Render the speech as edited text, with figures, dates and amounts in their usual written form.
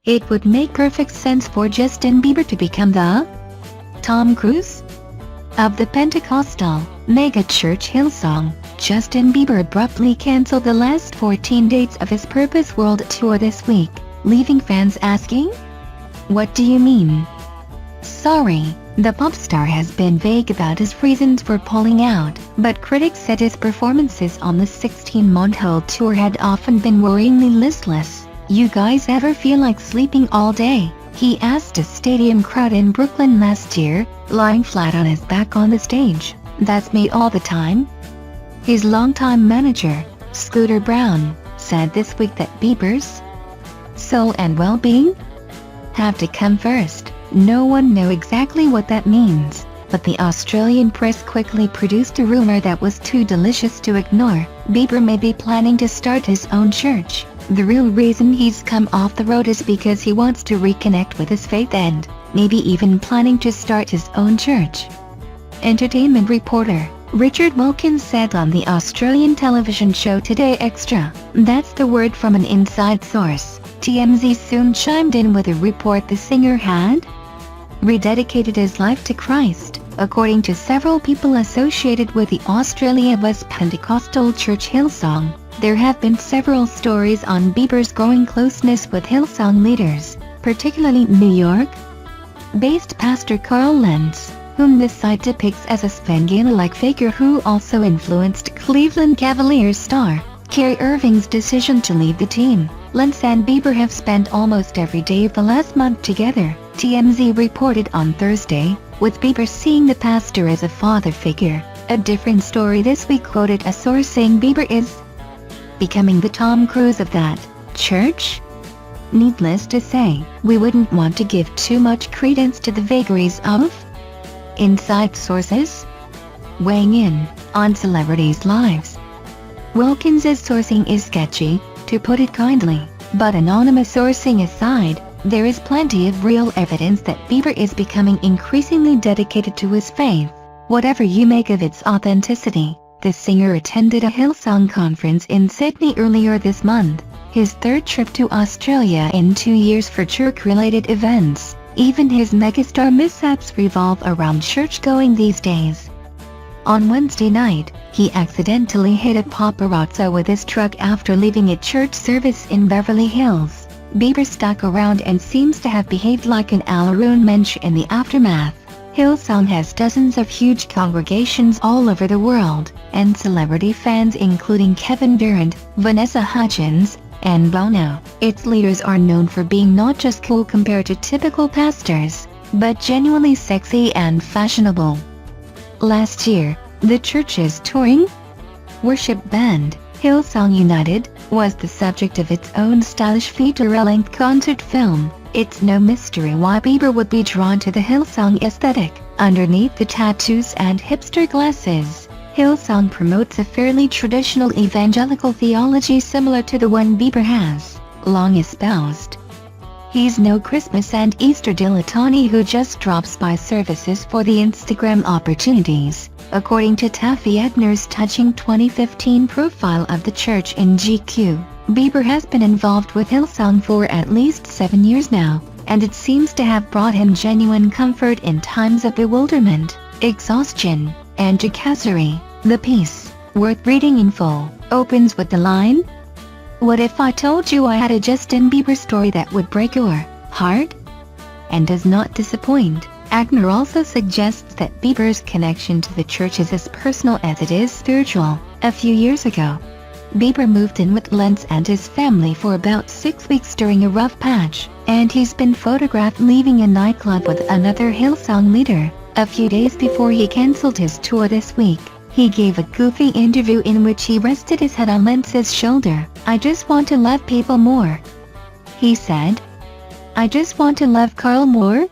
It would make perfect sense for Justin Bieber to become the Tom Cruise of the Pentecostal Megachurch Hillsong. Justin Bieber abruptly cancelled the last 14 dates of his Purpose World Tour this week, leaving fans asking, "What do you mean?" Sorry, the pop star has been vague about his reasons for pulling out, but critics said his performances on the 16-month hold tour had often been worryingly listless. "You guys ever feel like sleeping all day?" he asked a stadium crowd in Brooklyn last year, lying flat on his back on the stage. "That's me all the time." His longtime manager, Scooter Braun, said this week that Bieber's soul and well-being have to come first. No one knew exactly what that means, but the Australian press quickly produced a rumor that was too delicious to ignore. Bieber may be planning to start his own church. The real reason he's come off the road is because he wants to reconnect with his faith and, maybe even planning to start his own church. Entertainment reporter Richard Wilkins said on the Australian television show Today Extra, "That's the word from an inside source." TMZ soon chimed in with a report the singer had rededicated his life to Christ, according to several people associated with the Australia-based Pentecostal church Hillsong. There have been several stories on Bieber's growing closeness with Hillsong leaders, particularly New York-based Pastor Carl Lentz, whom the site depicts as a Spangler-like figure who also influenced Cleveland Cavaliers star Kyrie Irving's decision to leave the team. Lentz and Bieber have spent almost every day of the last month together, TMZ reported on Thursday, with Bieber seeing the pastor as a father figure. A different story this week quoted a source saying Bieber is becoming the Tom Cruise of that church. Needless to say, we wouldn't want to give too much credence to the vagaries of inside sources weighing in on celebrities' lives. Wilkins's sourcing is sketchy, to put it kindly, but anonymous sourcing aside, there is plenty of real evidence that Bieber is becoming increasingly dedicated to his faith, whatever you make of its authenticity. The singer attended a Hillsong conference in Sydney earlier this month, his third trip to Australia in 2 years for church-related events. Even his megastar mishaps revolve around church-going these days. On Wednesday night, he accidentally hit a paparazzo with his truck after leaving a church service in Beverly Hills. Bieber stuck around and seems to have behaved like an Alaroon mensch in the aftermath. Hillsong has dozens of huge congregations all over the world, and celebrity fans including Kevin Durant, Vanessa Hudgens, and Bono. Its leaders are known for being not just cool compared to typical pastors, but genuinely sexy and fashionable. Last year, the church's touring worship band, Hillsong United, was the subject of its own stylish feature-length concert film. It's no mystery why Bieber would be drawn to the Hillsong aesthetic. Underneath the tattoos and hipster glasses, Hillsong promotes a fairly traditional evangelical theology similar to the one Bieber has long espoused. He's no Christmas and Easter dilettante who just drops by services for the Instagram opportunities, according to Taffy Edner's touching 2015 profile of the church in GQ. Bieber has been involved with Hillsong for at least 7 years now, and it seems to have brought him genuine comfort in times of bewilderment, exhaustion, and jacasserie. The piece, worth reading in full, opens with the line, "What if I told you I had a Justin Bieber story that would break your heart?" and does not disappoint. Agner also suggests that Bieber's connection to the church is as personal as it is spiritual. A few years ago, Bieber moved in with Lentz and his family for about 6 weeks during a rough patch, and he's been photographed leaving a nightclub with another Hillsong leader. A few days before he cancelled his tour this week, he gave a goofy interview in which he rested his head on Lentz's shoulder. "I just want to love people more," he said. "I just want to love Carl more."